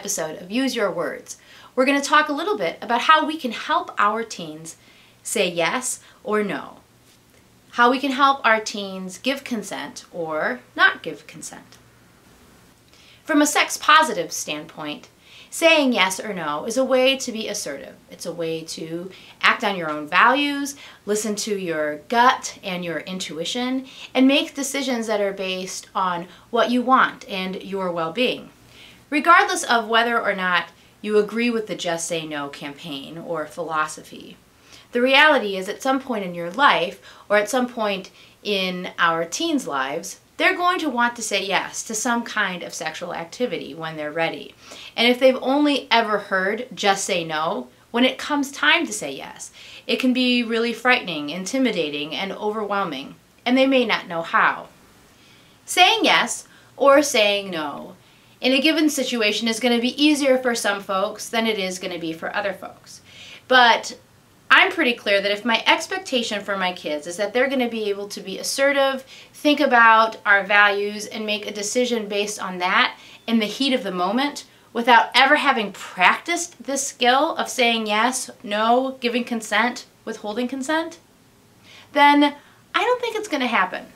episode of Use Your Words, we're going to talk a little bit about how we can help our teens say yes or no. How we can help our teens give consent or not give consent. From a sex-positive standpoint, saying yes or no is a way to be assertive. It's a way to act on your own values, listen to your gut and your intuition, and make decisions that are based on what you want and your well-being. Regardless of whether or not you agree with the Just Say No campaign or philosophy, the reality is at some point in your life or at some point in our teens' lives, they're going to want to say yes to some kind of sexual activity when they're ready. And if they've only ever heard just say no, when it comes time to say yes, it can be really frightening, intimidating, and overwhelming, and they may not know how. Saying yes or saying no in a given situation is going to be easier for some folks than it is going to be for other folks. But I'm pretty clear that if my expectation for my kids is that they're going to be able to be assertive, think about our values, and make a decision based on that in the heat of the moment without ever having practiced this skill of saying yes, no, giving consent, withholding consent, then I don't think it's going to happen.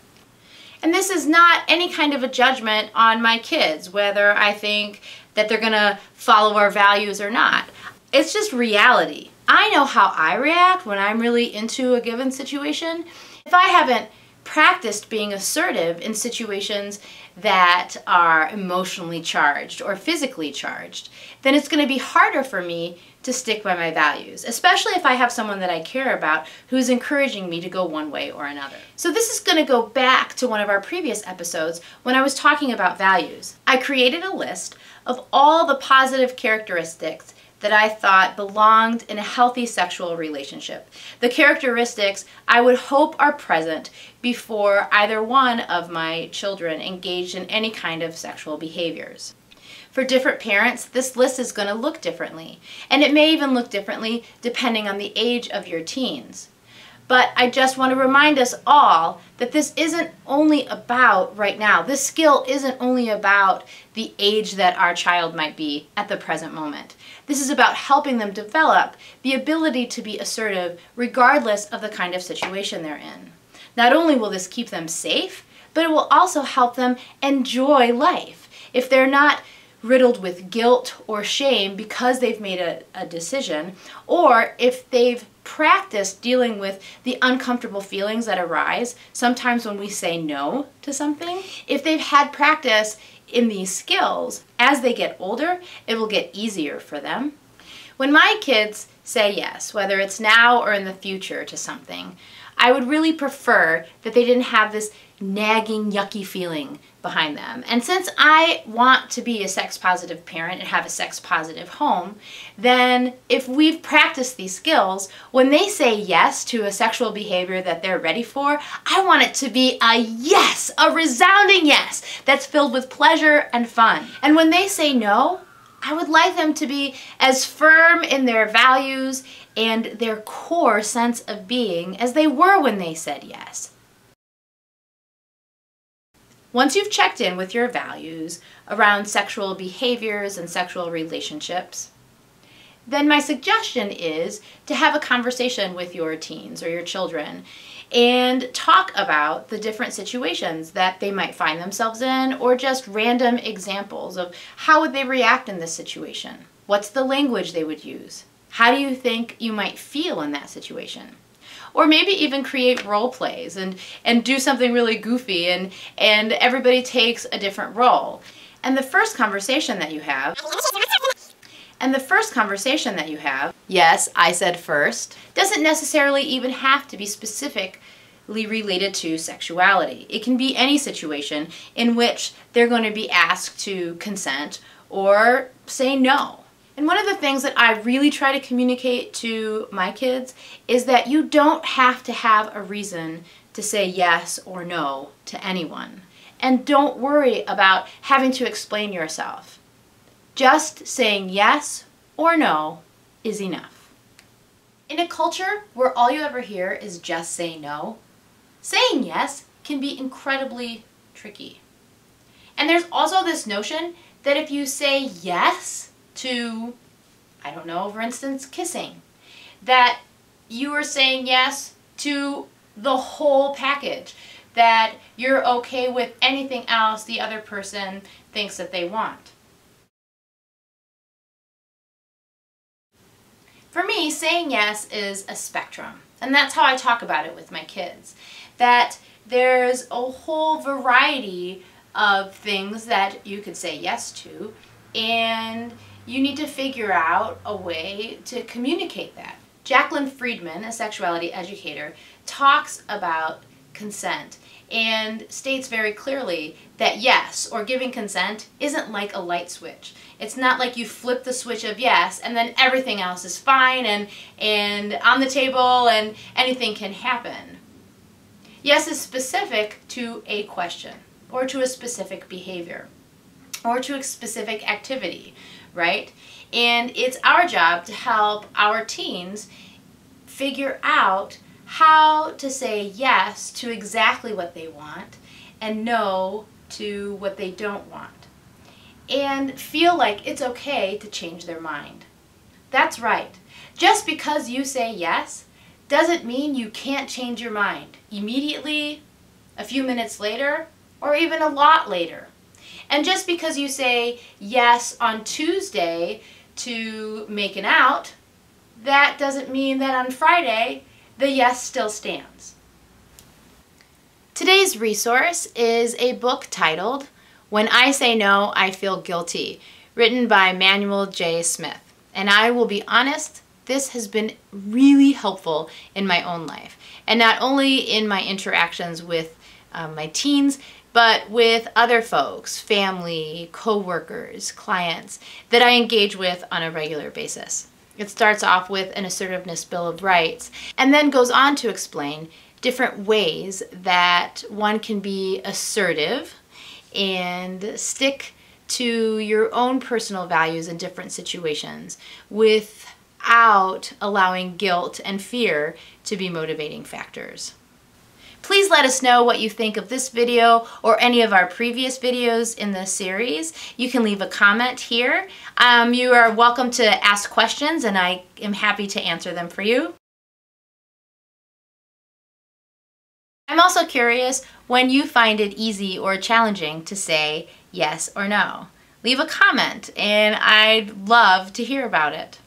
And this is not any kind of a judgment on my kids, whether I think that they're going to follow our values or not. It's just reality. I know how I react when I'm really into a given situation. If I haven't practiced being assertive in situations that are emotionally charged or physically charged, then it's going to be harder for me to stick by my values, especially if I have someone that I care about who's encouraging me to go one way or another. So this is going to go back to one of our previous episodes when I was talking about values. I created a list of all the positive characteristics that I thought belonged in a healthy sexual relationship. The characteristics I would hope are present before either one of my children engaged in any kind of sexual behaviors. For different parents, this list is going to look differently, and it may even look differently depending on the age of your teens. But I just want to remind us all that this isn't only about right now. This skill isn't only about the age that our child might be at the present moment. This is about helping them develop the ability to be assertive regardless of the kind of situation they're in. Not only will this keep them safe, but it will also help them enjoy life. If they're not riddled with guilt or shame because they've made a decision, or if they've practiced dealing with the uncomfortable feelings that arise sometimes when we say no to something, if they've had practice in these skills, as they get older, it will get easier for them. When my kids say yes, whether it's now or in the future to something, I would really prefer that they didn't have this nagging, yucky feeling behind them. And since I want to be a sex-positive parent and have a sex-positive home, then if we've practiced these skills, when they say yes to a sexual behavior that they're ready for, I want it to be a yes, a resounding yes, that's filled with pleasure and fun. And when they say no, I would like them to be as firm in their values and their core sense of being as they were when they said yes. Once you've checked in with your values around sexual behaviors and sexual relationships, then my suggestion is to have a conversation with your teens or your children and talk about the different situations that they might find themselves in, or just random examples of how would they react in this situation. What's the language they would use? How do you think you might feel in that situation? Or maybe even create role plays and do something really goofy and everybody takes a different role. And the first conversation that you have, yes, I said first, doesn't necessarily even have to be specifically related to sexuality. It can be any situation in which they're going to be asked to consent or say no. And one of the things that I really try to communicate to my kids is that you don't have to have a reason to say yes or no to anyone. And don't worry about having to explain yourself. Just saying yes or no is enough. In a culture where all you ever hear is just say no, saying yes can be incredibly tricky. And there's also this notion that if you say yes, to, I don't know, for instance, kissing. That you are saying yes to the whole package. That you're okay with anything else the other person thinks that they want. For me, saying yes is a spectrum, and that's how I talk about it with my kids. That there's a whole variety of things that you could say yes to, and you need to figure out a way to communicate that. Jacqueline Friedman, a sexuality educator, talks about consent and states very clearly that yes, or giving consent, isn't like a light switch. It's not like you flip the switch of yes and then everything else is fine and on the table and anything can happen. Yes is specific to a question or to a specific behavior or to a specific activity, right? And it's our job to help our teens figure out how to say yes to exactly what they want and no to what they don't want. And feel like it's okay to change their mind. That's right. Just because you say yes doesn't mean you can't change your mind immediately, a few minutes later, or even a lot later. And just because you say yes on Tuesday to making out, that doesn't mean that on Friday the yes still stands. Today's resource is a book titled When I Say No, I Feel Guilty, written by Manuel J. Smith. And I will be honest, this has been really helpful in my own life. And not only in my interactions with my teens, but with other folks, family, co-workers, clients that I engage with on a regular basis. It starts off with an assertiveness bill of rights and then goes on to explain different ways that one can be assertive and stick to your own personal values in different situations without allowing guilt and fear to be motivating factors. Please let us know what you think of this video or any of our previous videos in this series. You can leave a comment here. You are welcome to ask questions and I am happy to answer them for you. I'm also curious when you find it easy or challenging to say yes or no. Leave a comment and I'd love to hear about it.